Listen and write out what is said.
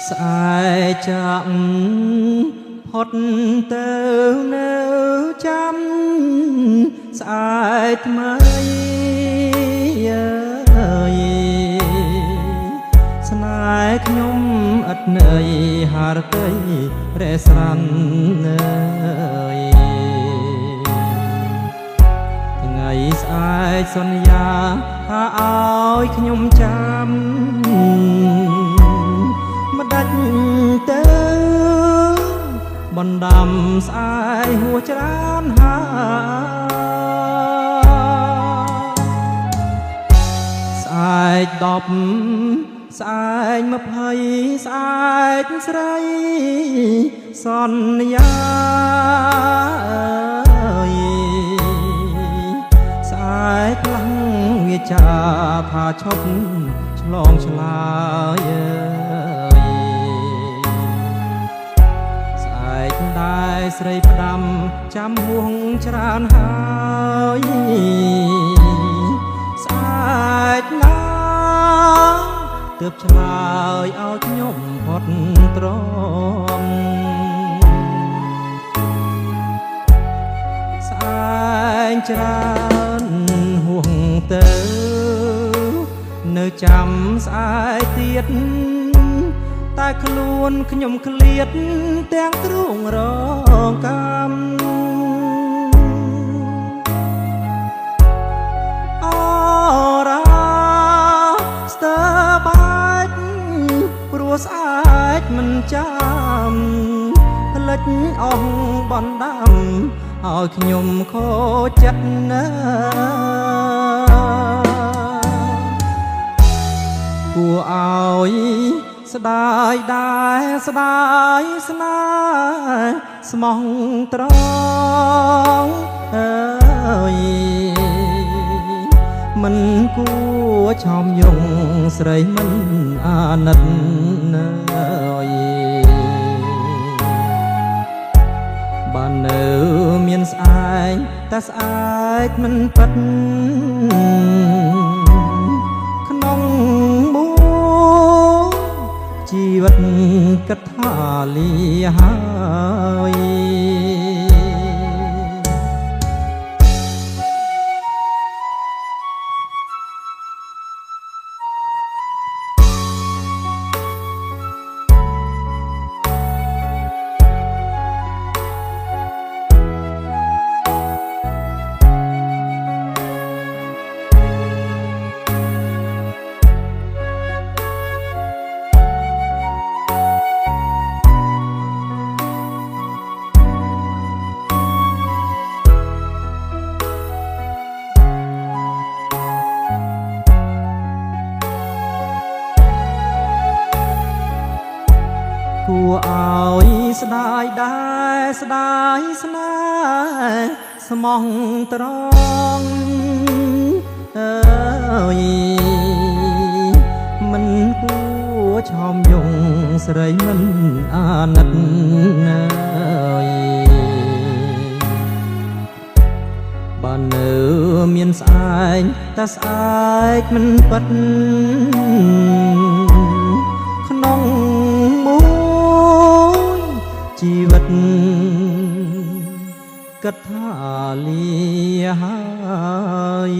ស្អែកចាក់ផុតទៅនៅចាំស្អែកថ្មីអើយស្នេហ៍ខ្ញុំឥតន័យហារតីរេស្រាន់អើយថ្ងៃស្អែកសន្យាថាឲ្យខ្ញុំចាំម្ដេចទៅបណ្ដាំស្អែកហួចច្រើនស្អែក10ស្អែក20ស្អែកស្រីសន្យាស្អែកខ្លាំងវាចាថាឈប់ឆ្លងឆ្លើយស្អែកដែរស្រីផ្ដាំចាំហួងច្រើនហើយស្អែកណាទើបឆ្លើយឲ្យខ្ញុំផុតទ្រាំស្អែកច្រើនហួងទៅនៅចាំស្អែកទៀតតែខ្លួនខ្ញុំឃ្លាតទាំងទ្រូងរងកម្មអរ៉ាស្ទើបាច់ព្រោះស្អែកមិនចាំផ្លិចអស់បណ្ដាំឲ្យខ្ញុំខូចចិត្តណាគួរឲ្យស្ដាយដែរស្ដាយស្នេហ៍ស្មោះត្រង់អើយមិនគួរឆោមយងស្រីមិនអាណិតអើយបាននៅមានស្អែកតែស្អែកមិនពិតក្នុងជីវិតគិតថាលាហើយគួរឲ្យស្ដាយដែរស្ដាយស្នេហ៍ស្មោះត្រង់អើយមិនគួរឆោមយងស្រីមិនអាណិតអើយបាននៅមានស្អែកតែស្អែកមិនពិតក្នុងជីវិតគិតថាលាហើយ